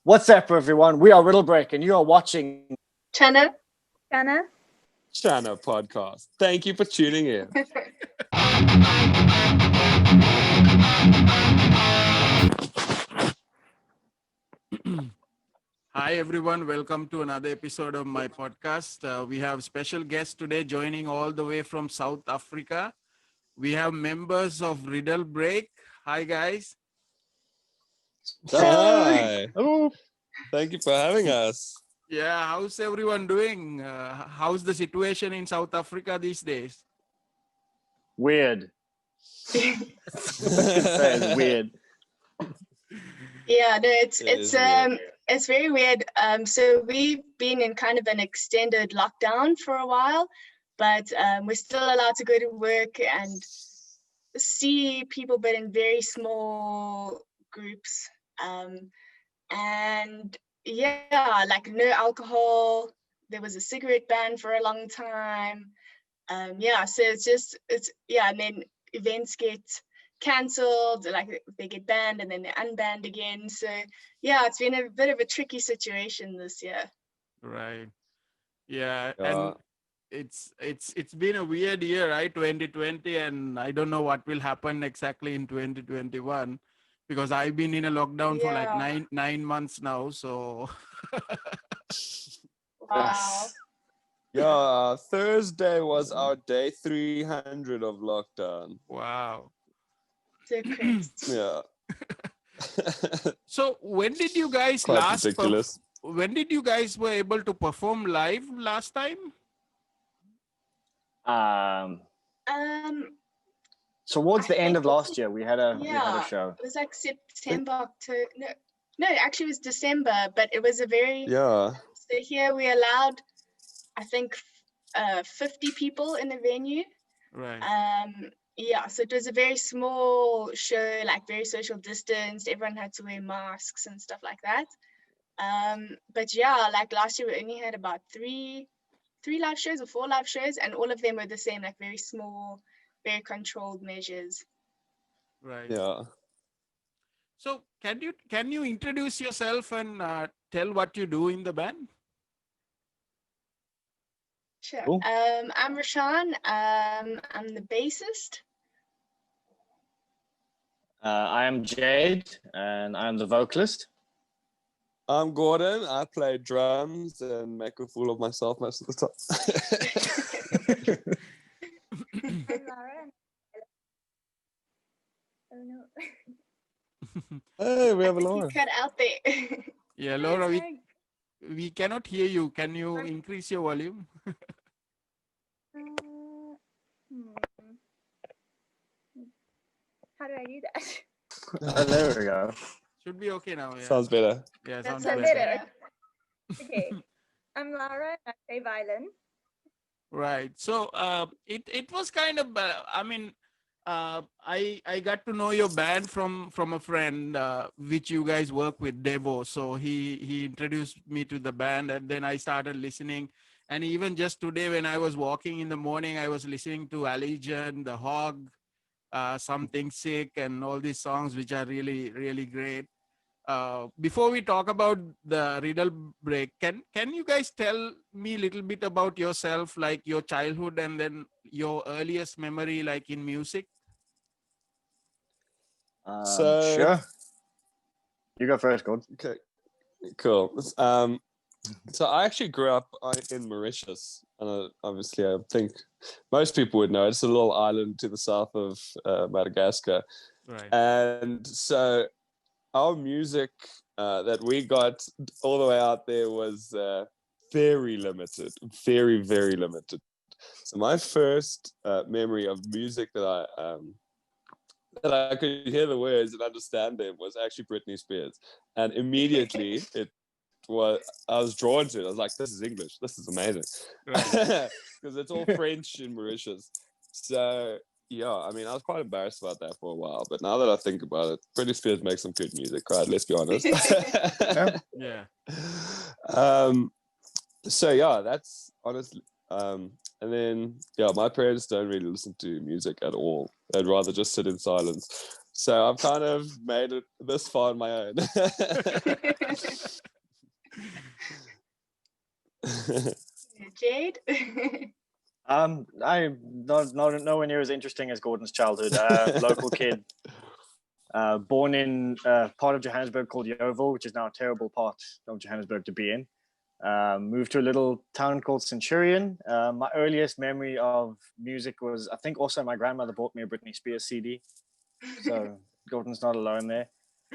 What's up, everyone? We are Riddlebreak, and you are watching Channa Channa Channa podcast. Thank you for tuning in. Hi everyone, welcome to another episode of my podcast. We have special guests today joining all the way from South Africa. We have members of Riddlebreak. Hi guys. Hi. Oh, Thank you for having us. Yeah, how's everyone doing? How's the situation in South Africa these days? weird. It's weird. Yeah, no, It is weird. it's very weird. So we've been in kind of an extended lockdown for a while, but we're still allowed to go to work and see people, but in very small groups. And yeah, like no alcohol. There was a cigarette ban for a long time. Yeah, so and then events get cancelled, like they get banned and then they're unbanned again. So yeah, it's been a bit of a tricky situation this year. Right. Yeah, Yeah. and it's been a weird year, right? 2020, and I don't know what will happen exactly in 2021 because I've been in a lockdown for like Yeah. nine months now. So Wow. Yeah, Thursday was our day 300 of lockdown. wow. So crazy. Yeah. So when did you guys Quite last ridiculous. when did you guys were able to perform live last time? Towards the I end of think- last year, we had a Yeah. show. It was like September, October. No, actually it was December, but it was a very Yeah. So here we allowed, I think, 50 people in the venue. Right. Yeah, so it was a very small show, like very social distanced. Everyone had to wear masks and stuff like that. But yeah, like last year we only had about three live shows or 4 live shows, and all of them were the same, like very small, very controlled measures. Right. Yeah. So can you introduce yourself and tell what you do in the band? Sure. Cool. I'm Roushan. I'm the bassist. I am Jade, and I'm the vocalist. I'm Gordon. I play drums and make a fool of myself most of the time. I'm Laura. Oh no. Hey, we have a I think Laura. you cut out there. Yeah, Laura, we cannot hear you. Can you increase your volume? How do I do that? There we go. Should be okay now. Yeah. Sounds better. Yeah, That sounds sounds better. better. Okay. I'm Laura and I play violin. Right. So it was kind of I got to know your band from a friend which you guys work with, Devo. So he introduced me to the band and then I started listening. And even just today when I was walking in the morning, I was listening to Allegiant, The Hog, Something Sick, and all these songs which are really, really great. Before we talk about the Riddle Break, can you guys tell me a little bit about yourself, like your childhood and then your earliest memory, like in music? Sure. You go first, Gord. Okay, cool. So I actually grew up in Mauritius, and obviously I think most people would know it's a little island to the south of Madagascar. Right. And so our music that we got all the way out there was very limited, very, very limited. So my first memory of music that I could hear the words and understand them was actually Britney Spears. And immediately I was drawn to it. I was like, this is English. This is amazing. Right. Because it's all French in Mauritius. So yeah, I mean, I was quite embarrassed about that for a while, but now that I think about it, Britney Spears makes some good music, right? Let's be honest. Yeah. So yeah, that's honestly. And then yeah, my parents don't really listen to music at all. They'd rather just sit in silence. So I've kind of made it this far on my own. Jade? I'm not nowhere near as interesting as Gordon's childhood. Local kid, born in part of Johannesburg called Yeoville, which is now a terrible part of Johannesburg to be in. Moved to a little town called Centurion. My earliest memory of music was, I think, also my grandmother bought me a Britney Spears CD. So Gordon's not alone there.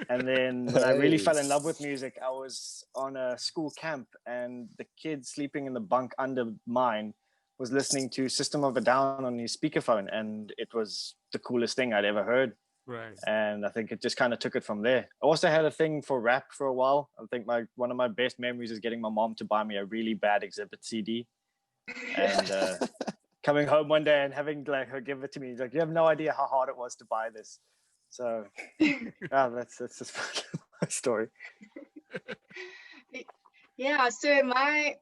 And then when I really fell in love with music, I was on a school camp, and the kid sleeping in the bunk under mine was listening to System of a Down on his speakerphone, and it was the coolest thing I'd ever heard. Right. And I think it just kind of took it from there. I also had a thing for rap for a while. I think one of my best memories is getting my mom to buy me a really bad Exhibit CD, and coming home one day and having like her give it to me. Like, you have no idea how hard it was to buy this. So that's just my story. Yeah, so I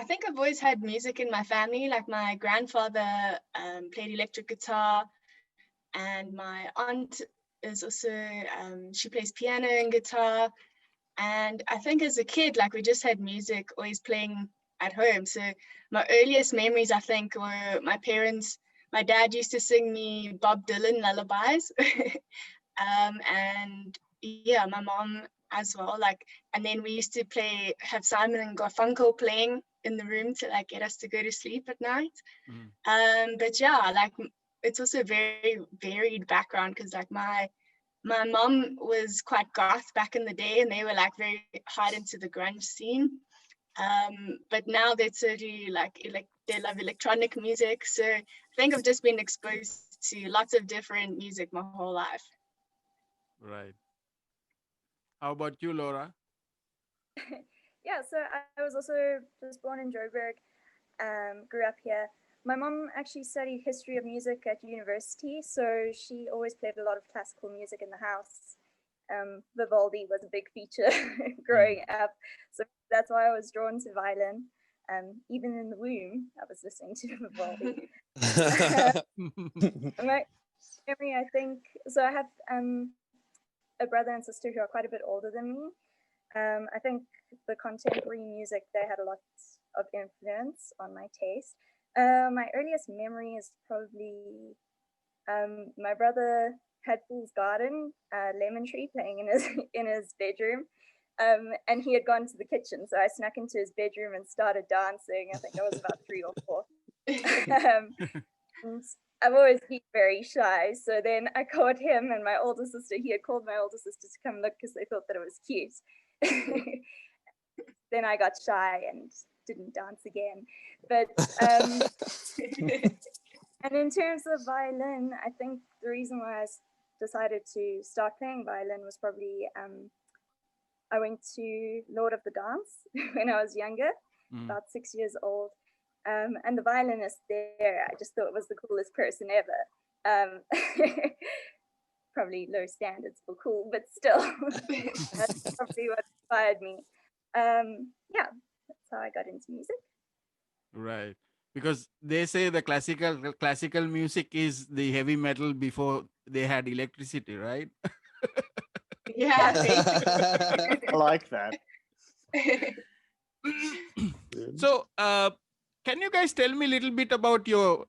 think I've always had music in my family. Like my grandfather played electric guitar, and my aunt is also, she plays piano and guitar. And I think as a kid, like we just had music always playing at home. So my earliest memories, I think, were my dad used to sing me Bob Dylan lullabies. And yeah, my mom as well. Like, and then we used to have Simon and Garfunkel playing in the room to like get us to go to sleep at night. But yeah, like it's also a very varied background, because like my mom was quite goth back in the day, and they were like very hard into the grunge scene. But now they're certainly like they love electronic music. So I think I've just been exposed to lots of different music my whole life. Right. How about you, Laura? Yeah, so I was also just born in Joburg, grew up here. My mom actually studied history of music at university, so she always played a lot of classical music in the house. Vivaldi was a big feature growing up, so that's why I was drawn to violin. Even in the womb, I was listening to Vivaldi. My memory, I think, so I have a brother and sister who are quite a bit older than me. I think the contemporary music, they had a lot of influence on my taste. My earliest memory is probably my brother had Fool's Garden, Lemon Tree, playing in his bedroom, and he had gone to the kitchen, so I snuck into his bedroom and started dancing. I think I was about 3 or 4. And I've always been very shy, so then I caught him and my older sister. He had called my older sister to come look because they thought that it was cute. Then I got shy and didn't dance again. But and in terms of violin, I think the reason why I decided to start playing violin was probably I went to Lord of the Dance when I was younger, about 6 years old. And the violinist there, I just thought was the coolest person ever. Probably low standards for cool, but still, that's probably what inspired me. Yeah, that's how I got into music. Right. Because they say the classical music is the heavy metal before they had electricity, right? Yeah, I like that. So, can you guys tell me a little bit about your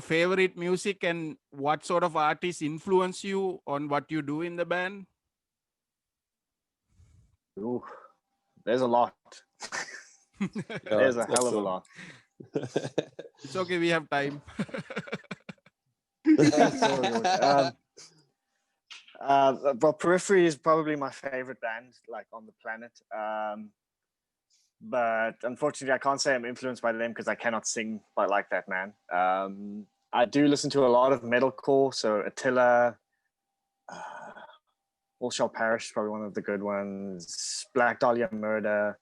favorite music and what sort of artists influence you on what you do in the band? Ooh, there's a lot. There's a hell of a lot. It's okay, we have time. Well, Periphery is probably my favorite band, like on the planet. But unfortunately, I can't say I'm influenced by them because I cannot sing like that, man. I do listen to a lot of metalcore, so Attila, All Shall Perish is probably one of the good ones. Black Dahlia Murder,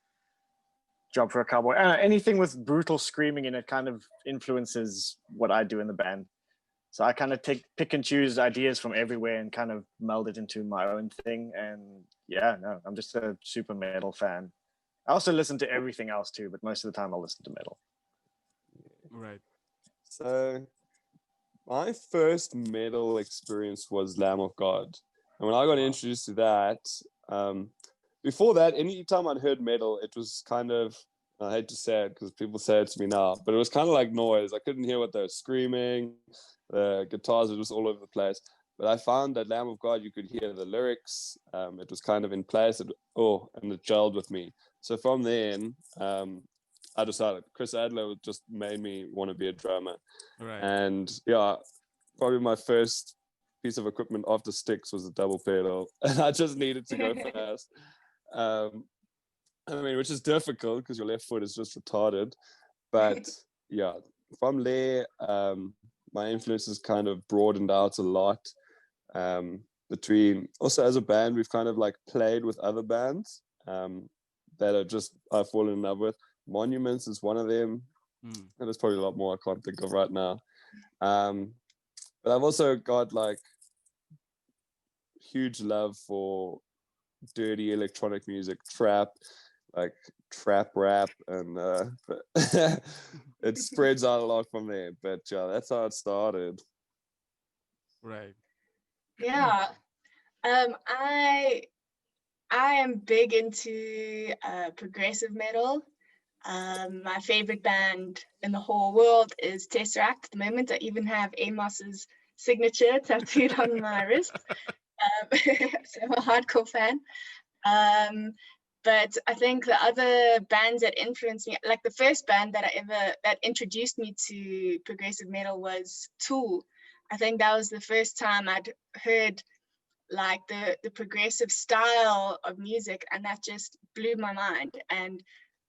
Job for a Cowboy. Anything with brutal screaming in it kind of influences what I do in the band. So I kind of pick and choose ideas from everywhere and kind of meld it into my own thing. And yeah, no, I'm just a super metal fan. I also listen to everything else too, but most of the time I'll listen to metal. Right. So my first metal experience was Lamb of God. And when I got introduced to that, before that, anytime I'd heard metal, it was kind of, I hate to say it because people say it to me now, but it was kind of like noise. I couldn't hear what they were screaming. The guitars were just all over the place. But I found that Lamb of God, you could hear the lyrics. It was kind of in place. And it gelled with me. So from then, I decided Chris Adler just made me want to be a drummer. Right. And yeah, probably my first piece of equipment after sticks was a double pedal. And I just needed to go fast. I mean, which is difficult because your left foot is just retarded. But yeah, from there, my influences kind of broadened out a lot. Between also as a band, we've kind of like played with other bands that are just I've fallen in love with. Monuments is one of them. And there's probably a lot more I can't think of right now. But I've also got like huge love for dirty electronic music, trap, like trap rap, and it spreads out a lot from there. But yeah, that's how it started. Right. Yeah. I am big into progressive metal. My favorite band in the whole world is Tesseract at the moment. I even have Amos's signature tattooed on my wrist. So I'm a hardcore fan. But I think the other bands that influenced me, like the first band that introduced me to progressive metal was Tool. I think that was the first time I'd heard like the progressive style of music, and that just blew my mind. And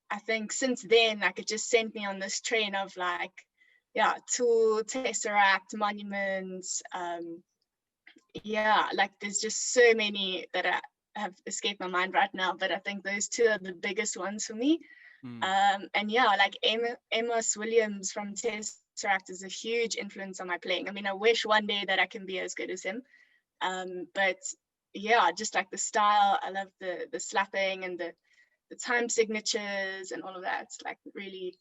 I think since then, like it just sent me on this train of like, yeah, Tool, Tesseract, Monuments. Yeah, like there's just so many that have escaped my mind right now, but I think those two are the biggest ones for me. And yeah, like Amos Williams from Tesseract is a huge influence on my playing. I mean, I wish one day that I can be as good as him. But yeah, just like the style, I love the slapping and the time signatures and all of that. It's like really,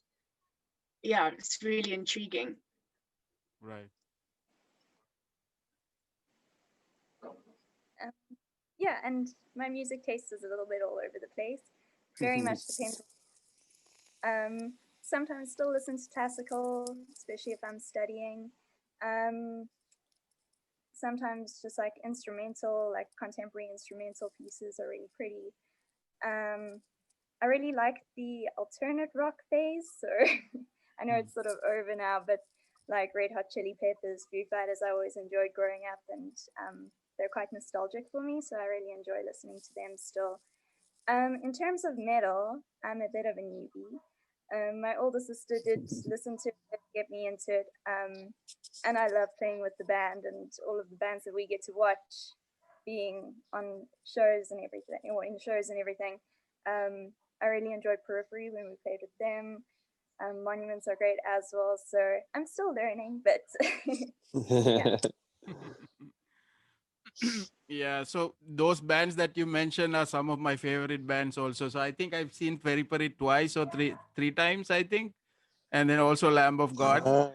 yeah, it's really intriguing. Right. Yeah, and my music taste is a little bit all over the place. Very much depends. Sometimes still listen to classical, especially if I'm studying. Sometimes just like instrumental, like contemporary instrumental pieces are really pretty. I really like the alternate rock phase, so I know it's sort of over now, but like Red Hot Chili Peppers, Foo Fighters, I always enjoyed growing up, and they're quite nostalgic for me, so I really enjoy listening to them still. In terms of metal, I'm a bit of a newbie. My older sister did listen to it, get me into it, and I love playing with the band and all of the bands that we get to watch being on shows and everything, or in shows and everything. I really enjoyed Periphery when we played with them. Monuments are great as well, so I'm still learning, but yeah. Yeah, so those bands that you mentioned are some of my favorite bands also. So I think I've seen Periphery twice or three times, I think, and then also Lamb of God.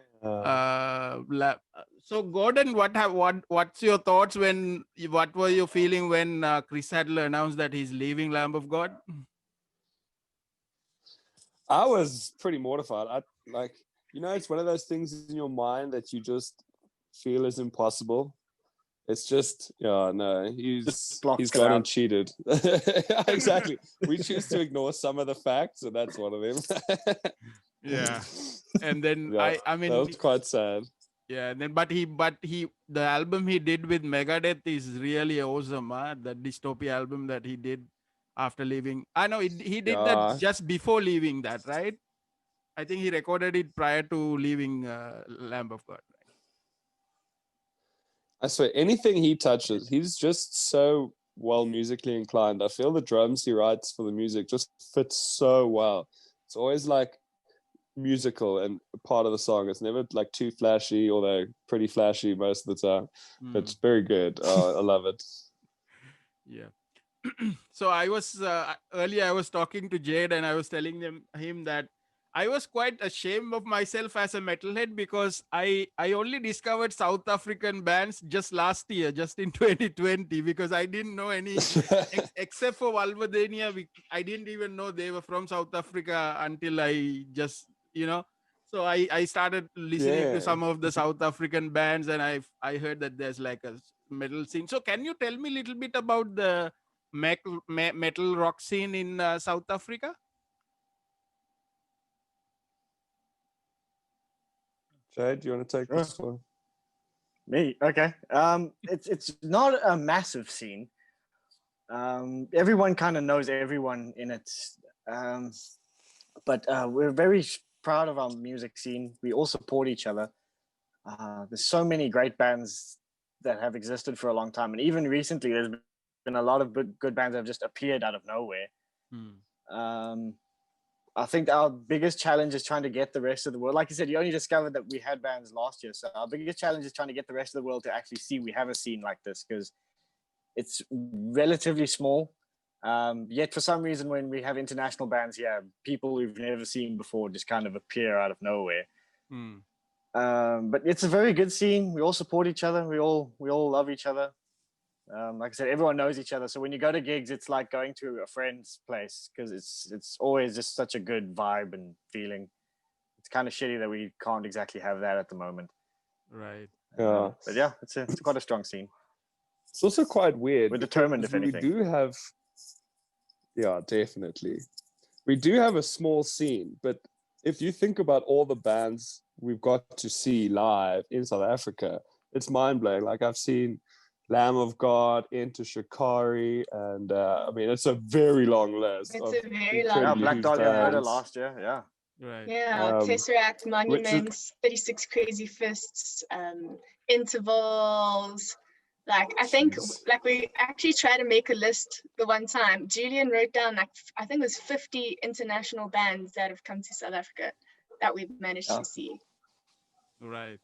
So Gordon, what's your thoughts what were you feeling when Chris Adler announced that he's leaving Lamb of God? I was pretty mortified. It's one of those things in your mind that you just feel is impossible. It's just, he's gone and cheated. Exactly. We choose to ignore some of the facts, and that's one of them. Yeah. And then yeah, I mean, that was quite sad. Yeah, and then but the album he did with Megadeth is really awesome. The Dystopia album that he did after leaving. I know he did that just before leaving that, right? I think he recorded it prior to leaving Lamb of God. I swear, anything he touches, he's just so well musically inclined. I feel the drums he writes for the music just fits so well. It's always like musical and part of the song. It's never like too flashy, although pretty flashy most of the time. But it's very good. I love it. Yeah. So I was earlier I was talking to Jade and I was telling him that I was quite ashamed of myself as a metalhead because I only discovered South African bands just last year, just in 2020, because I didn't know any except for Valverdania. I didn't even know they were from South Africa until I just, so I started listening to Yeah. some of the South African bands, and I heard that there's like a metal scene. So can you tell me a little bit about the metal rock scene in South Africa? Jade, do you want to take Sure. this one? Me, okay. It's not a massive scene. Everyone kind of knows everyone in it, but we're very proud of our music scene. We all support each other. There's so many great bands that have existed for a long time, and even recently, there's been a lot of good bands that have just appeared out of nowhere. I think our biggest challenge is trying to get the rest of the world. Like you said, you only discovered that we had bands last year. So our biggest challenge is trying to get the rest of the world to actually see we have a scene like this, because it's relatively small. Yet for some reason, when we have international bands here, people we've never seen before just kind of appear out of nowhere. But it's a very good scene. We all support each other. We all love each other. Like I said, everyone knows each other. So when you go to gigs, it's like going to a friend's place, because it's always just such a good vibe and feeling. It's kind of shitty that we can't exactly have that at the moment. Right. Yeah. But yeah, it's quite a strong scene. It's also quite weird. We're determined, if we anything. do have, yeah, definitely. We do have a small scene, but if you think about all the bands we've got to see live in South Africa, it's mind-blowing. Like, I've seen Lamb of God, Enter Shikari, and I mean, it's a very long list. It's a very long Yeah, list. Black Dahlia Murder bands. last year. Yeah. Right. Yeah, Tesseract, Monuments, 36 Crazy Fists, Intervals. Like, I think, like, we actually tried to make a list the one time. Julian wrote down, like, I think it was 50 international bands that have come to South Africa that we've managed to see. Right.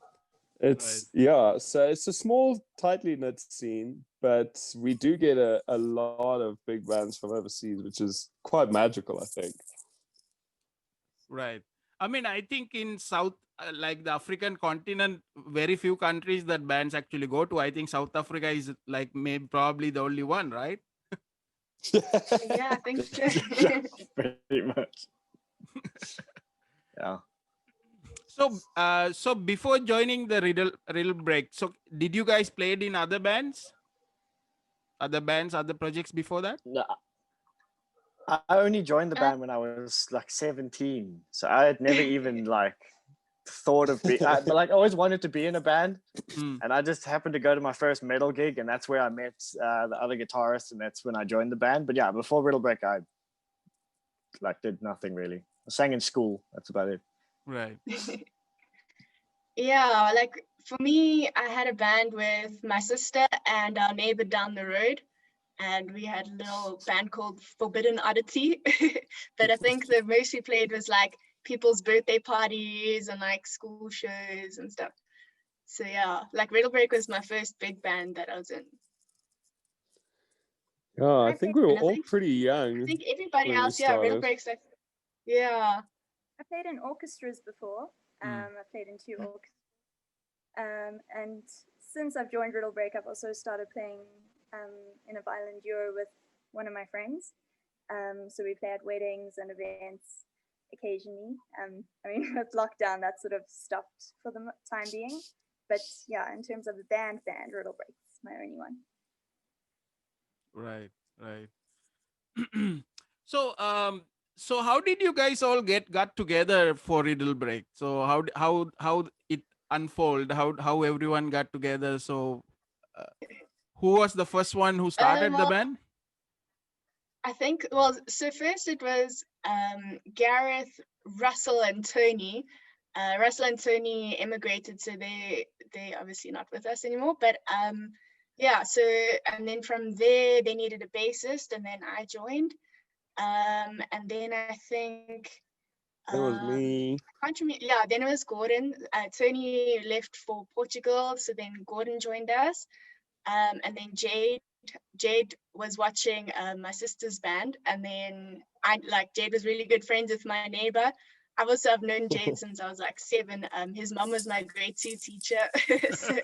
It's yeah, so it's a small, tightly knit scene, but we do get a lot of big bands from overseas, which is quite magical, I think. Right. I mean, I think in South, like the African continent, very few countries that bands actually go to. I think South Africa is like maybe probably the only one, right? Yeah, I think so. Pretty much. Yeah. So before joining the Riddlebreak, so did you guys played in other bands, other projects before that? No, I only joined the band when I was like 17, so I had never even like thought of but like I always wanted to be in a band, and I just happened to go to my first metal gig, and that's where I met the other guitarist, and that's when I joined the band. But yeah, before Riddlebreak, I like did nothing really. I sang in school. That's about it. Right. Yeah, like for me, I had a band with my sister and our neighbor down the road, and we had a little band called Forbidden Oddity. But I think the most we played was like people's birthday parties and like school shows and stuff. So yeah, like Riddlebreak was my first big band that I was in. Yeah, I think we were all pretty young. I think everybody when we else, yeah, started. Riddlebreak's like, yeah. I played in orchestras before. I played in 2 orchestras. And since I've joined Riddlebreak, I've also started playing in a violin duo with one of my friends. So we play at weddings and events occasionally. I mean, with lockdown, that sort of stopped for the time being. But yeah, in terms of the band, Riddlebreak's my only one. Right. So how did you guys all got together for Riddlebreak? So how it unfold? How everyone got together? So who was the first one who started the band? I think, well, so first it was Gareth, Russell, and Tony. Russell and Tony immigrated, so they obviously not with us anymore. But yeah, so and then from there they needed a bassist, and then I joined. And then I think It was me. I can't remember. Yeah, then it was Gordon. Tony left for Portugal, so then Gordon joined us. And then Jade was watching my sister's band, and then Jade was really good friends with my neighbor. I've known Jade since I was like 7. His mom was my grade 2 teacher. So,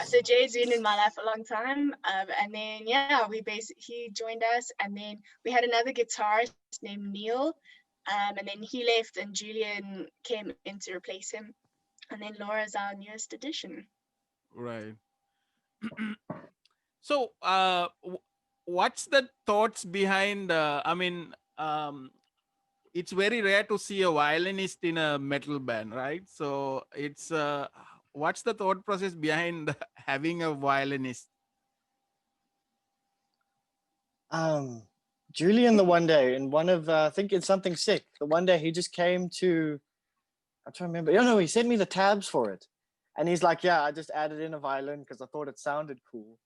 so Jade's been in my life a long time. And then he joined us, and then we had another guitarist named Neil. And then he left, and Julian came in to replace him. And then Laura's our newest addition. Right. So, what's the thoughts behind? It's very rare to see a violinist in a metal band, right? So, it's what's the thought process behind having a violinist? Julian, the one day in one of I think it's Something Sick. The one day he just came to, I'm trying to remember. No, he sent me the tabs for it, and he's like, "Yeah, I just added in a violin because I thought it sounded cool."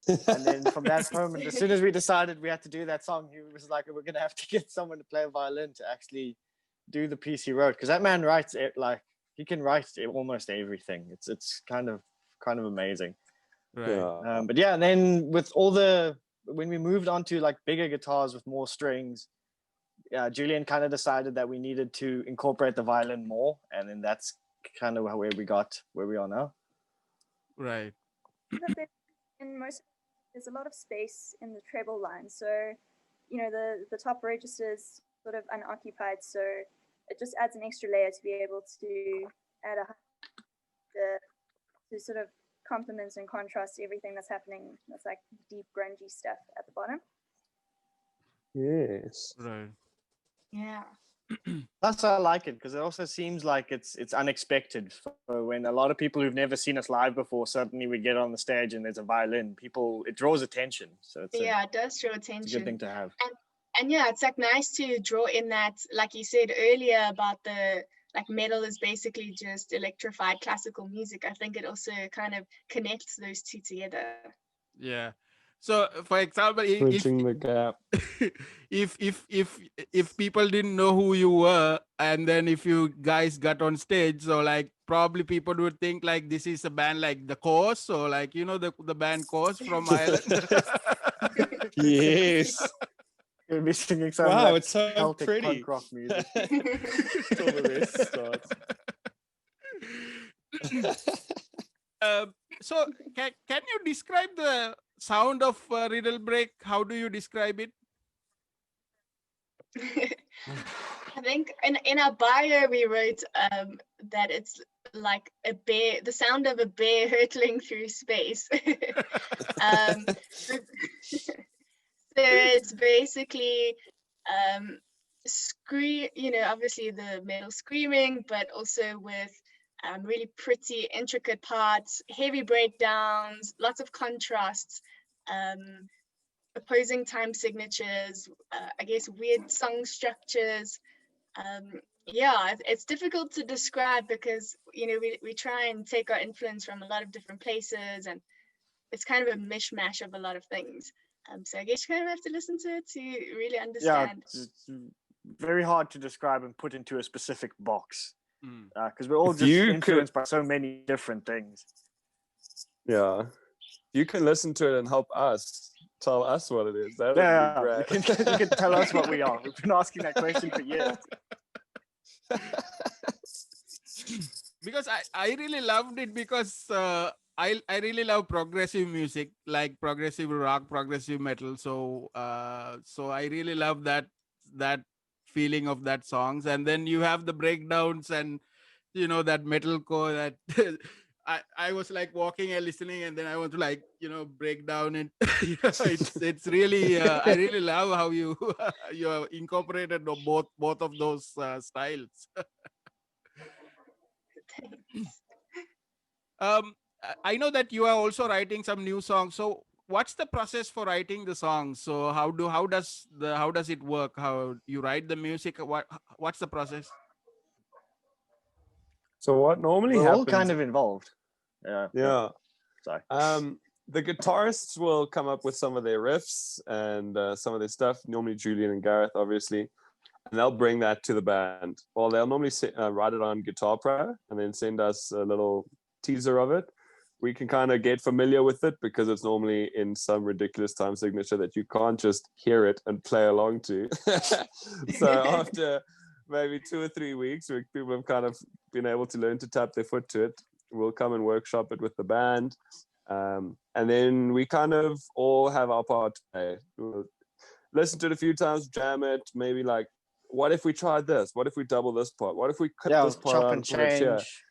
And then from that moment, as soon as we decided we had to do that song, he was like, "We're gonna have to get someone to play a violin to actually do the piece he wrote," because that man writes it like he can write almost everything. It's kind of amazing. Right. But yeah, and then with when we moved on to like bigger guitars with more strings, Julian kind of decided that we needed to incorporate the violin more, and then that's kind of where we are now. Right. In most, there's a lot of space in the treble line, so the top register is sort of unoccupied, so it just adds an extra layer to be able to add to sort of complement and contrast everything that's happening. That's like deep grungy stuff at the bottom. Yes. Right. Yeah. Plus, I like it because it also seems like it's unexpected. For when a lot of people who've never seen us live before, suddenly we get on the stage and there's a violin. It draws attention. So it does draw attention. It's a good thing to have. And it's like nice to draw in that, like you said earlier about the like metal is basically just electrified classical music. I think it also kind of connects those two together. Yeah. So, for example, Bridging the gap. if people didn't know who you were, and then if you guys got on stage, so like probably people would think like this is a band like the Course, or like the band Course from Ireland. Yes. You'll be singing some Wow, it's so Celtic pretty. punk rock music. Till the rest starts. So can you describe the sound of Riddlebreak? How do you describe it? I think in our bio we wrote that it's like a bear, the sound of a bear hurtling through space. So it's basically obviously the metal screaming, but also with really pretty, intricate parts, heavy breakdowns, lots of contrasts, opposing time signatures, I guess weird song structures. It's difficult to describe because we try and take our influence from a lot of different places, and it's kind of a mishmash of a lot of things. So I guess you kind of have to listen to it to really understand. Yeah, it's very hard to describe and put into a specific box because we're all just influenced by so many different things. Yeah, you can listen to it and help us tell us what it is. That would be great. You can tell us what we are. We've been asking that question for years. Because I really loved it because I really love progressive music, like progressive rock, progressive metal. So I really love that feeling of that songs. And then you have the breakdowns and that metalcore that I was like walking and listening, and then I want to like break down, and it's really I really love how you have incorporated both of those styles. I know that you are also writing some new songs. So what's the process for writing the songs? So how does it work? How you write the music? What's the process? So what normally We're happens? all kind of involved. Yeah. Sorry. The guitarists will come up with some of their riffs and some of their stuff. Normally Julian and Gareth, obviously, and they'll bring that to the band. Well, they'll normally write it on Guitar Pro and then send us a little teaser of it. We can kind of get familiar with it because it's normally in some ridiculous time signature that you can't just hear it and play along to. So after maybe 2 or 3 weeks where people have kind of been able to learn to tap their foot to it. We'll come and workshop it with the band. And then we kind of all have our part to play. We'll listen to it a few times, jam it, maybe like, what if we tried this? What if we double this part? What if we cut this part chop out and and put it here? change.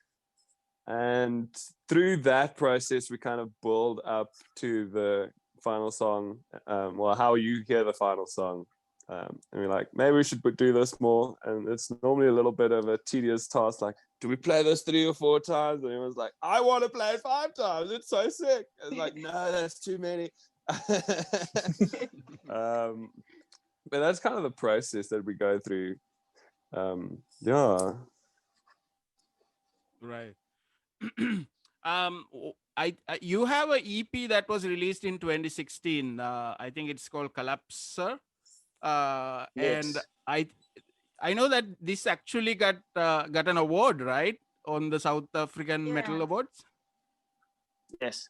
And through that process, we kind of build up to the final song. Well, how you hear the final song. And we're like, maybe we should do this more. And it's normally a little bit of a tedious task. Like, do we play this 3 or 4 times? And everyone's like, I want to play it 5 times. It's so sick. It's like, no, that's too many. But that's kind of the process that we go through. Yeah. Right. You have an EP that was released in 2016. I think it's called Collapser. Yes. And I know that this actually got an award, right, on the South African Metal Awards. Yes.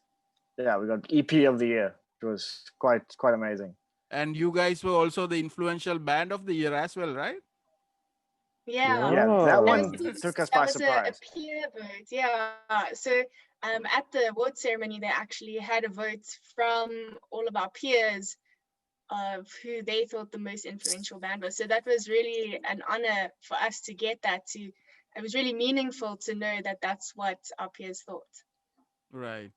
Yeah, we got EP of the year. It was quite amazing. And you guys were also the influential band of the year as well, right? Yeah. Yeah, that one was- took us that by was surprise. a peer vote. Yeah. So at the award ceremony, they actually had a vote from all of our peers of who they thought the most influential band was. So that was really an honor for us to get that. It was really meaningful to know that that's what our peers thought. Right.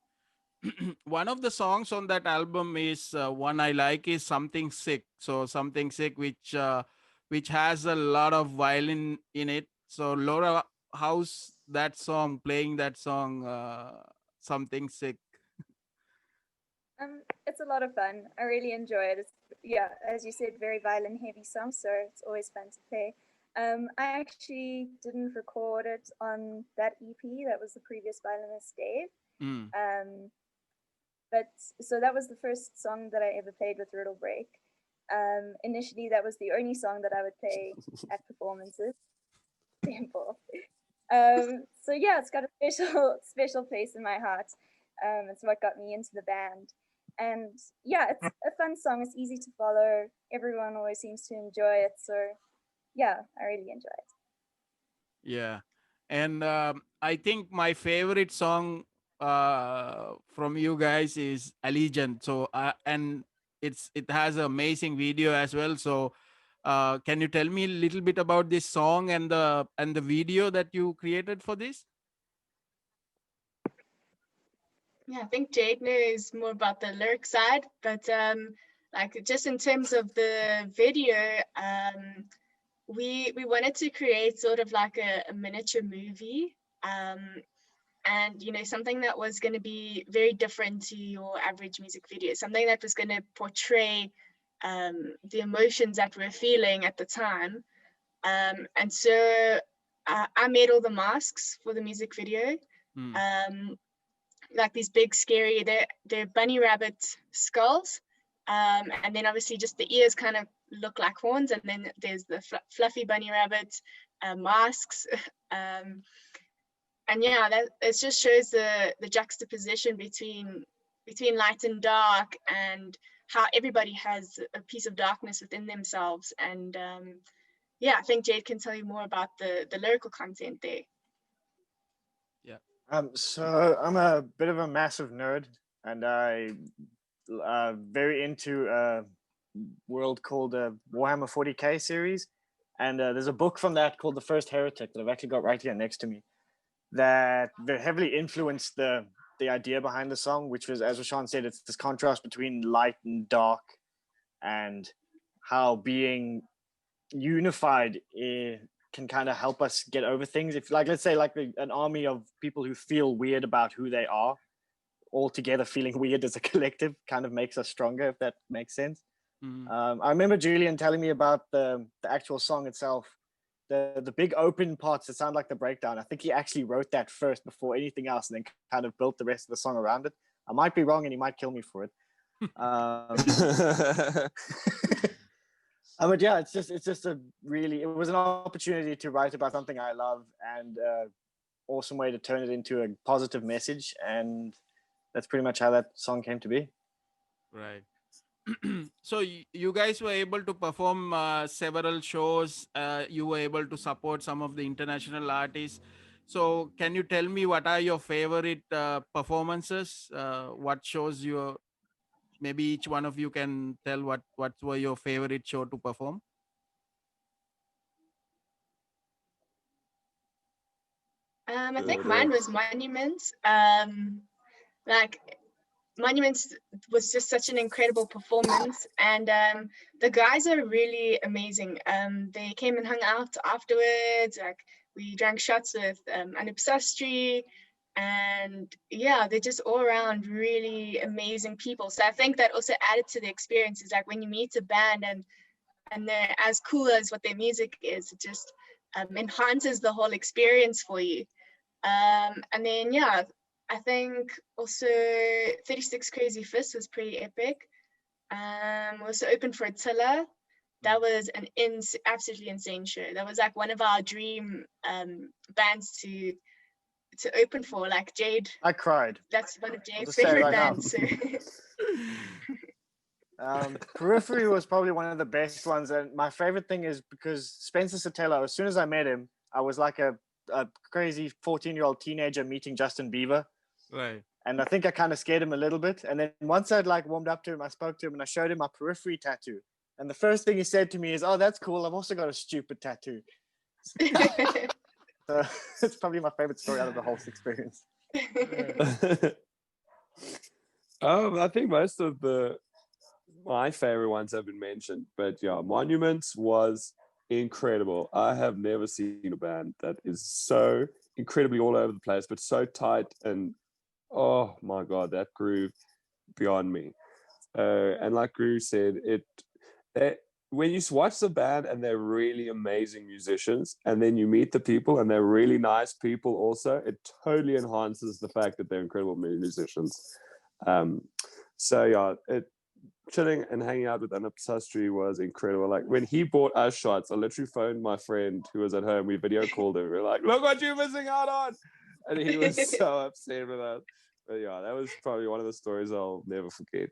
One of the songs on that album is one I like is Something Sick. So Something Sick, which has a lot of violin in it. So Laura, how's that song, playing that song, Something Sick? It's a lot of fun. I really enjoy it. It's, yeah, as you said, very violin heavy song, so it's always fun to play. I actually didn't record it on that EP. That was the previous violinist Dave. But so that was the first song that I ever played with Riddlebreak. Initially, that was the only song that I would play at performances. Simple. So yeah, it's got a special place in my heart. It's what got me into the band. And yeah, it's a fun song. It's easy to follow. Everyone always seems to enjoy it. So yeah, I really enjoy it. Yeah. And I think my favorite song from you guys is Allegiant. So and it has an amazing video as well. So can you tell me a little bit about this song and the video that you created for this? Yeah, I think Jade knows more about the lyric side, but like just in terms of the video, we wanted to create sort of like a miniature movie, and you know, something that was going to be very different to your average music video, something that was going to portray the emotions that we're feeling at the time. And so I made all the masks for the music video. Like these big scary, they're bunny rabbit skulls, and then obviously just the ears kind of look like horns, and then there's the fluffy bunny rabbit masks. And yeah, that it just shows the juxtaposition between light and dark, and how everybody has a piece of darkness within themselves. And yeah, I think Jade can tell you more about the lyrical content there. So I'm a bit of a massive nerd, and I very into a world called Warhammer 40k series, and there's a book from that called The First Heretic that I've actually got right here next to me that very heavily influenced the idea behind the song, which was, as Roushan said, it's this contrast between light and dark, and how being unified can kind of help us get over things. If, like, let's say like an army of people who feel weird about who they are, all together feeling weird as a collective kind of makes us stronger, if that makes sense. I remember Julian telling me about the actual song itself, the big open parts that sound like the breakdown. I think he actually wrote that first before anything else, and then kind of built the rest of the song around it. I might be wrong, and he might kill me for it. But yeah, it was an opportunity to write about something I love, and awesome way to turn it into a positive message, and that's pretty much how that song came to be. Right. So you guys were able to perform several shows. You were able to support some of the international artists. So can you tell me what are your favorite performances? What shows you? Maybe each one of you can tell what were your favorite show to perform. I think mine was Monuments. Like Monuments was just such an incredible performance, and the guys are really amazing. They came and hung out afterwards. Like we drank shots with Anupsastri, and yeah, they're just all around really amazing people. So I think that also added to the experience. Is like when you meet a band and they're as cool as what their music is, it just enhances the whole experience for you. And then yeah, I think also 36 Crazy Fists was pretty epic. We also opened for Attila. That was an absolutely insane show. That was like one of our dream bands to open for. Like Jade, I cried. that's one of Jade's just say it favorite right now. bands. So. Periphery was probably one of the best ones, and my favorite thing is because Spencer Sotelo, as soon as I met him, I was like a crazy 14-year-old teenager meeting Justin Bieber, Right. and I think I kind of scared him a little bit. And then once I'd like warmed up to him, I spoke to him and I showed him my Periphery tattoo, and the first thing he said to me is, "Oh, that's cool. I've also got a stupid tattoo." So it's probably my favorite story out of the whole experience. I think most of my favorite ones have been mentioned, but yeah, Monuments was incredible. I have never seen a band that is so incredibly all over the place, but so tight, and oh my god, that groove beyond me. And like Guru said, when you watch the band and they're really amazing musicians, and then you meet the people and they're really nice people also, it totally enhances the fact that they're incredible musicians. So yeah, chilling and hanging out with Anup Sastry was incredible. Like when he bought us shots, I literally phoned my friend who was at home. We video called him. We were like, "Look what you're missing out on," and he was so upset with us. But yeah, that was probably one of the stories I'll never forget.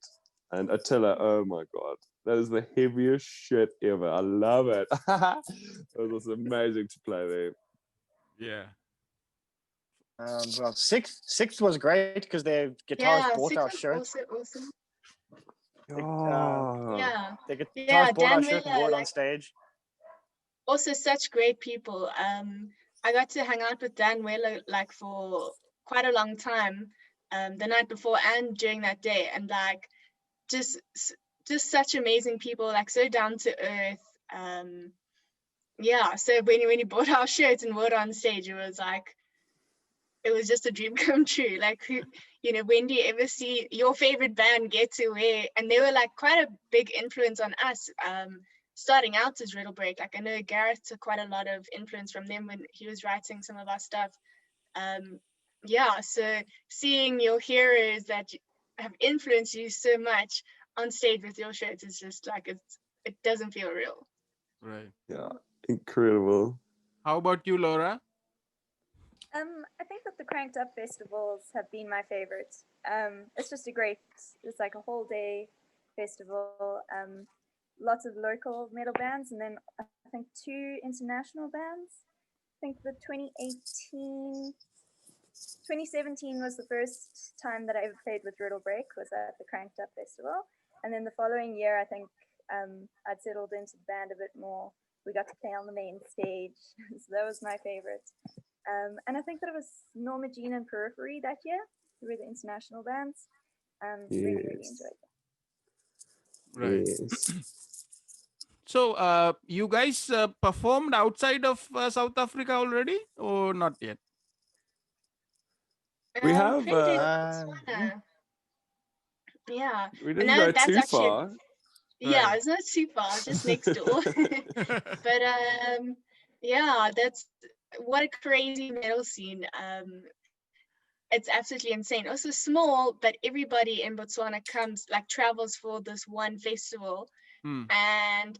And Attila, oh my god, that is the heaviest shit ever. I love it. It was amazing to play there. Yeah. Well, sixth was great because their guitars bought our shirts. Awesome. Oh. Yeah. The guitars bought our Dan shirt and Miller, wore it on stage. Also such great people. I got to hang out with Dan Weller like for quite a long time, the night before and during that day, and like just such amazing people, like so down to earth. Yeah, so when he bought our shirts and wore it on stage, it was just a dream come true. Like, when do you ever see your favorite band get to wear? And they were like quite a big influence on us. Starting out as Riddlebreak, like I know Gareth took quite a lot of influence from them when he was writing some of our stuff. Yeah, so seeing your heroes that have influenced you so much on stage with your shirts is just like it doesn't feel real. Right. Yeah, incredible. How about you, Laura? I think that the Cranked Up festivals have been my favorite. It's just it's like a whole day festival. Lots of local metal bands, and then I think 2 international bands. I think the 2017 was the first time that I ever played with Riddlebreak, was at the Cranked Up festival. And then the following year, I think I'd settled into the band a bit more. We got to play on the main stage, so that was my favorite. And I think that it was Norma Jean and Periphery that year, who were the international bands. Really enjoyed that. Right. Yes. So, you guys performed outside of South Africa already, or not yet? We have. Yeah. We didn't go too far. Yeah, Right. it's not too far, just next door. But yeah, that's what a crazy metal scene. It's absolutely insane. Also small, but everybody in Botswana travels for this one festival. And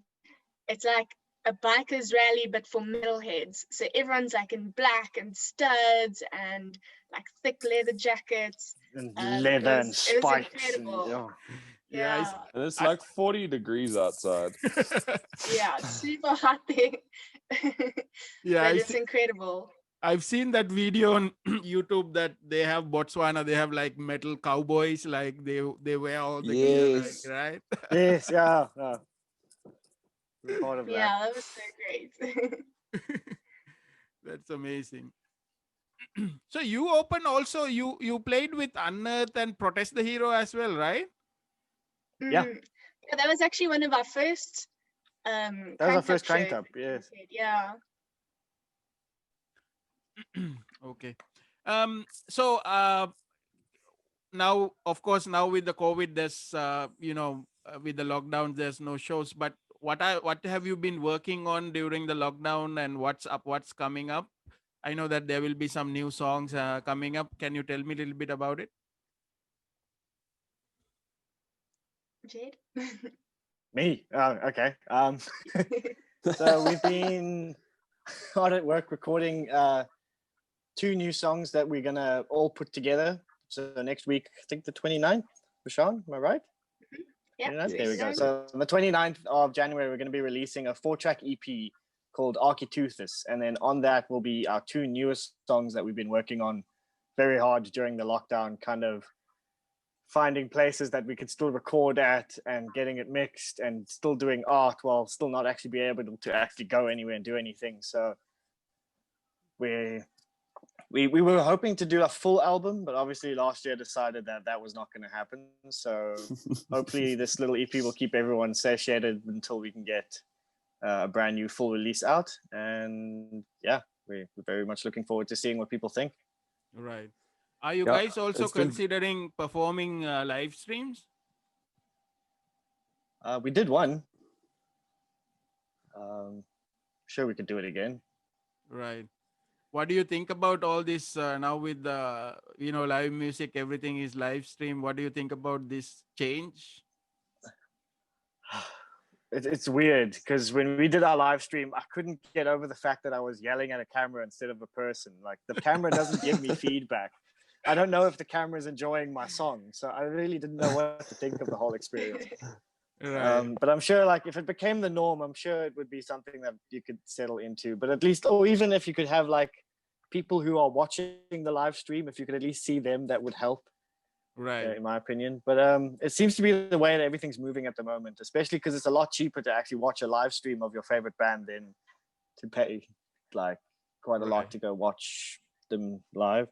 it's like a bikers rally, but for metalheads. So everyone's like in black and studs and like thick leather jackets. And leather and spikes. Incredible. Yeah, Yeah. And it's like 40 degrees outside. Yeah, it's super hot there. Yeah, But it's incredible. I've seen that video on YouTube that they have Botswana. They have like metal cowboys, like they wear all the gear, Yes. like, right? Yes, yeah. We're part of that. Yeah, that was so great. That's amazing. So you open also. You played with Unearth and Protest the Hero as well, right? Yeah. Yeah, that was actually one of our first That was our first shows crank up, we yes. did. Yeah. Okay. So now, of course, now with the COVID, there's with the lockdown, there's no shows. But what have you been working on during the lockdown, and what's coming up? I know that there will be some new songs coming up. Can you tell me a little bit about it? Jade? Me? Oh, okay. So we've been hard at work recording 2 new songs that we're gonna all put together. So next week, I think the 29th, Roushan, am I right? Yeah. 29th? There we go. Yes. So on the 29th of January, we're gonna be releasing a 4-track EP called Architeuthis. And then on that will be our 2 newest songs that we've been working on very hard during the lockdown, kind of finding places that we could still record at and getting it mixed and still doing art while still not actually be able to actually go anywhere and do anything. So we were hoping to do a full album, but obviously last year decided that was not going to happen. So hopefully this little EP will keep everyone satiated until we can get a brand new full release out. And yeah, we're very much looking forward to seeing what people think. Right. Are you Yeah, guys also it's been- considering performing live streams? We did one. Sure, we could do it again. Right. What do you think about all this now with the live music? Everything is live stream. What do you think about this change? It's weird because when we did our live stream, I couldn't get over the fact that I was yelling at a camera instead of a person. Like the camera doesn't give me feedback. I don't know if the camera is enjoying my song, so I really didn't know what to think of the whole experience. Right. But I'm sure, like, if it became the norm, I'm sure it would be something that you could settle into. But at least, or even if you could have like people who are watching the live stream, if you could at least see them, that would help. Right. In my opinion. But it seems to be the way that everything's moving at the moment, especially because it's a lot cheaper to actually watch a live stream of your favorite band than to pay like quite a lot Right. to go watch them live.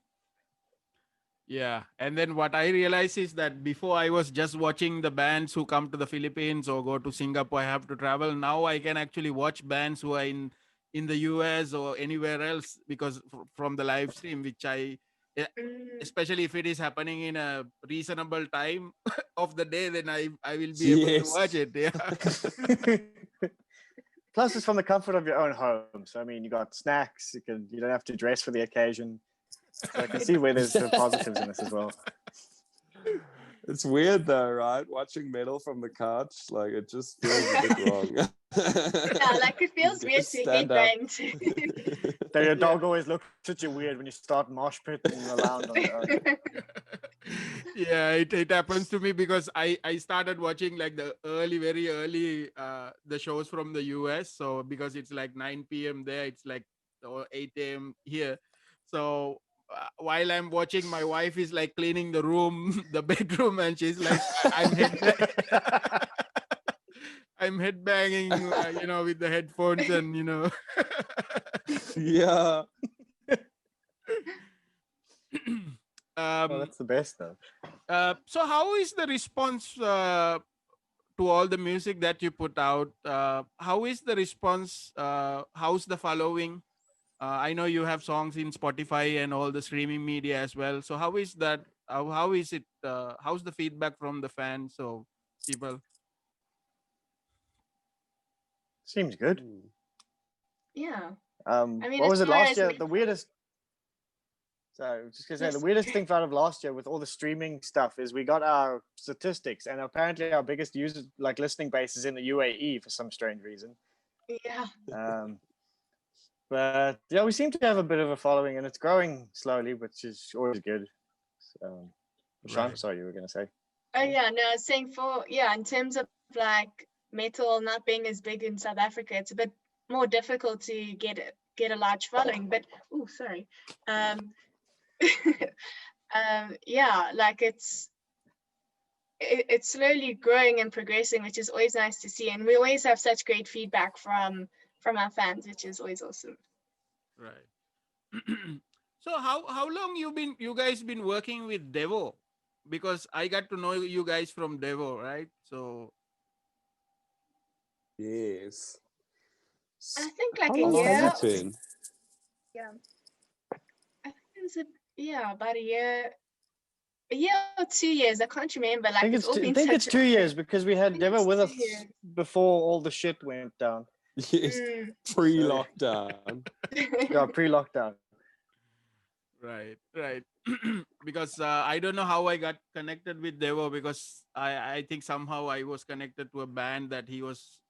Yeah. And then what I realize is that before I was just watching the bands who come to the Philippines or go to Singapore, I have to travel. Now I can actually watch bands who are in the US or anywhere else because from the live stream, which especially if it is happening in a reasonable time of the day, then I will be able to watch it. Yeah. Plus, it's from the comfort of your own home. So I mean, you got snacks. You don't have to dress for the occasion. So I can see where there's the positives in this as well. It's weird though, right? Watching metal from the couch, like it just feels a bit wrong. Yeah, like it feels weird to Stand up. headbang. So your dog always looks at you weird when you start mosh pitting around on your own. Yeah, it happens to me because I started watching like the very early the shows from the US. So because it's like 9 p.m. there, it's like 8 a.m. here. So while I'm watching, my wife is like cleaning the room, the bedroom, and she's like, I'm headbanging, with the headphones and Yeah. Well, that's the best though. So how is the response to all the music that you put out? How is the response? How's the following? I know you have songs in Spotify and all the streaming media as well. So how is that? How is it? How's the feedback from the fans? So people. Seems good. Yeah. I mean, what as was it far last as year? mental- The weirdest. So just gonna say Yes. the weirdest thing out of last year with all the streaming stuff is we got our statistics, and apparently our biggest user like listening base is in the UAE for some strange reason. Yeah. But yeah, we seem to have a bit of a following, and it's growing slowly, which is always good. So, Sean, Right. sorry, you were gonna say. Oh yeah, no, I was saying in terms of like metal not being as big in South Africa, it's a bit more difficult to get a large following. But sorry. Yeah, like it's slowly growing and progressing, which is always nice to see. And we always have such great feedback from our fans, which is always awesome. Right. So how long you guys been working with Devo? Because I got to know you guys from Devo, right? So Yes. I think like How a long year. has it been? Yeah. I think it was about a year or 2 years. I can't remember. Like it's all been I think such it's 2 years because we had think Devo it's with 2 us years. before all the shit went down. Yes, pre-lockdown. Yeah, pre-lockdown. right. Because I don't know how I got connected with Devo, because I think somehow I was connected to a band that he was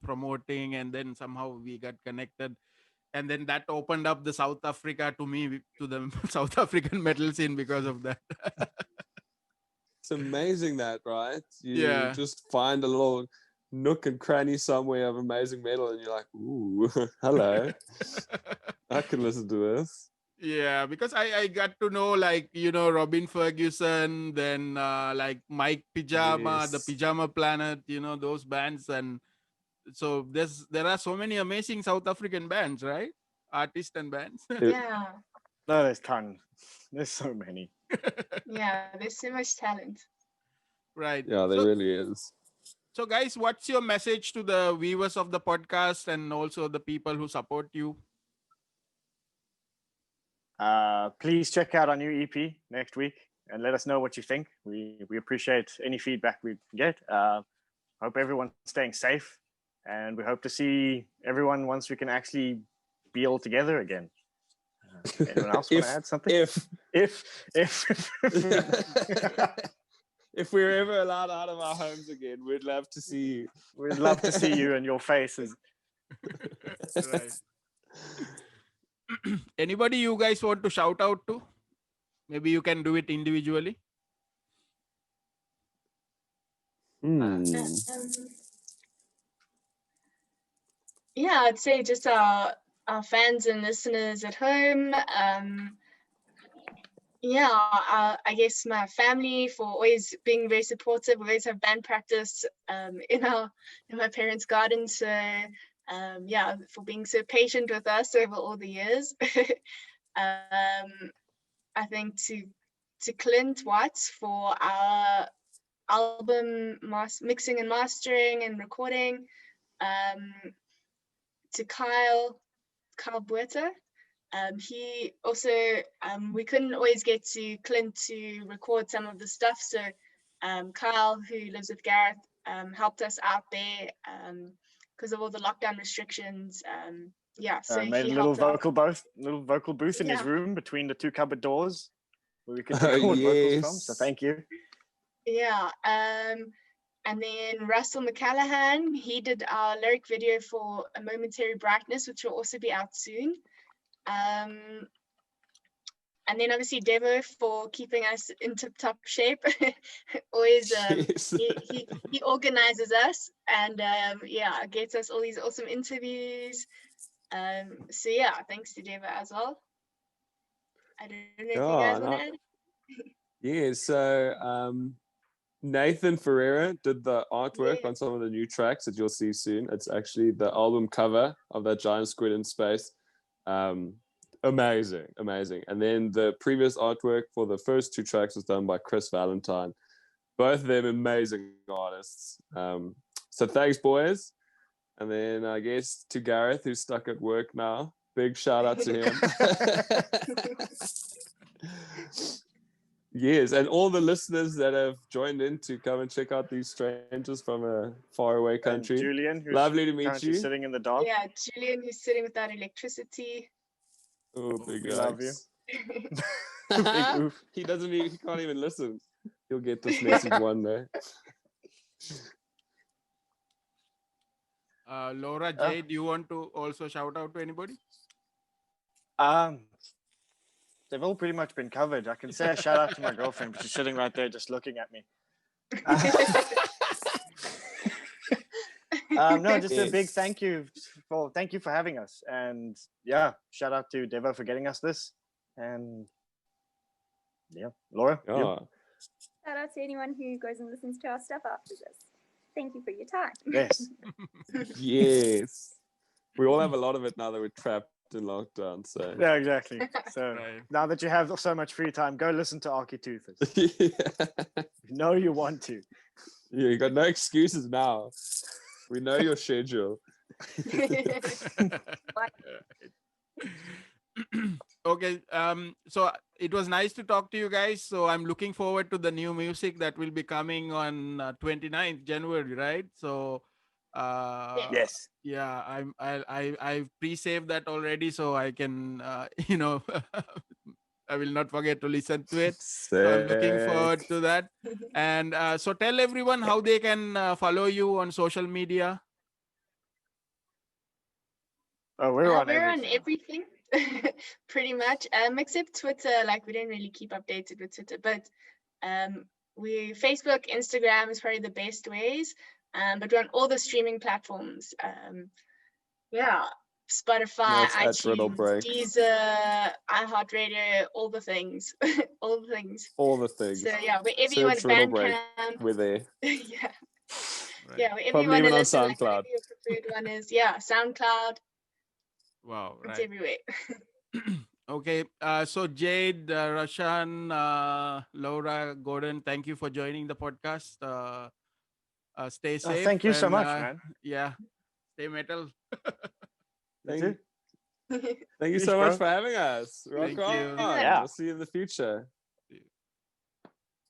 promoting, and then somehow we got connected, and then that opened up the South Africa to me, to the South African metal scene because of that. It's amazing that, right? You Yeah. just find a little nook and cranny somewhere of amazing metal, and you're like, ooh, hello, I can listen to this. Yeah, because I got to know, like, Robin Ferguson, then like Mike Pyjama, the Yes. Pyjama Planet, those bands. And so there are so many amazing South African bands, right? Artists and bands. Yeah. No, there's tons. There's so many. Yeah, there's so much talent. Right. Yeah, there really is. So guys, what's your message to the viewers of the podcast and also the people who support you? Please check out our new EP next week and let us know what you think. We appreciate any feedback we get. Hope everyone's staying safe, and we hope to see everyone once we can actually be all together again. Anyone else want to add something? If If we're ever allowed out of our homes again, we'd love to see you. We'd love to see you and your faces. Right. Anybody you guys want to shout out to? Maybe you can do it individually. Yeah, I'd say just our fans and listeners at home. I guess my family for always being very supportive. We always have band practice in my parents' garden. So for being so patient with us over all the years. I think to Clint Watts for our album mixing and mastering and recording. To Kyle Buerta. He also, we couldn't always get to Clint to record some of the stuff. So Kyle, who lives with Gareth, helped us out there because of all the lockdown restrictions. So made a little vocal booth in his room between the two cupboard doors where we could record vocals from. So thank you. Yeah. And then Russell McCallahan, he did our lyric video for A Momentary Brightness, which will also be out soon. And then obviously Devo for keeping us in tip-top shape. Always, he organizes us and gets us all these awesome interviews. Thanks to Devo as well. I don't know if you guys want to add. Yeah, so Nathan Ferreira did the artwork on some of the new tracks that you'll see soon. It's actually the album cover of that giant squid in space. Amazing. And then the previous artwork for the first two tracks was done by Chris Valentine. Both of them amazing artists. So thanks, boys. And then I guess to Gareth, who's stuck at work now. Big shout out to him. Yes, and all the listeners that have joined in to come and check out these strangers from a faraway country. And Julian, who's lovely to meet you. Sitting in the dark. Yeah, Julian, who's sitting without electricity. Oh, big we love you. Big oof. He can't even listen. He'll get this message one day. Laura, Jade, do you want to also shout out to anybody? They've all pretty much been covered. I can say a shout out to my girlfriend, but she's sitting right there just looking at me. No, just a big Yes. thank you for having us, and yeah, shout out to Devo for getting us this, and yeah, Laura. you? Yeah. Shout out to anyone who goes and listens to our stuff after this. Thank you for your time. Yes. Yes. We all have a lot of it now that we're trapped in lockdown. So Yeah, exactly. So Right. now that you have so much free time, go listen to Architeuthis. yeah, You know you want to. you got no excuses now. We know your schedule. Okay, so it was nice to talk to you guys. So I'm looking forward to the new music that will be coming on 29th January, right? So Yes. yeah, I've pre-saved that already, so I can I will not forget to listen to it. So I'm looking forward Sick. to that. And so tell everyone how they can follow you on social media. Oh, we're on We're on everything. everything, pretty much. Except Twitter. Like we don't really keep updated with Twitter, but we Facebook, Instagram is probably the best ways. But we're on all the streaming platforms. Yeah, Spotify, That's at iTunes, Riddlebreak. Deezer, iHeartRadio, all the things, all the things. All the things. So yeah, wherever you want, Search Riddlebreak. Bandcamp. We're there. Yeah, Right. yeah, wherever Probably you want even to on listen, like SoundCloud. whatever your preferred one is. Yeah, SoundCloud. Wow. It's Right. everywhere. Okay. So Jade, Roushan, Laura, Gordon, thank you for joining the podcast. Stay safe. Thank you so and, much, man. Yeah. Stay metal. You Thank, too? thank you Peace, so much bro. for having us. Rock Thank on. you. Yeah. We'll see you in the future.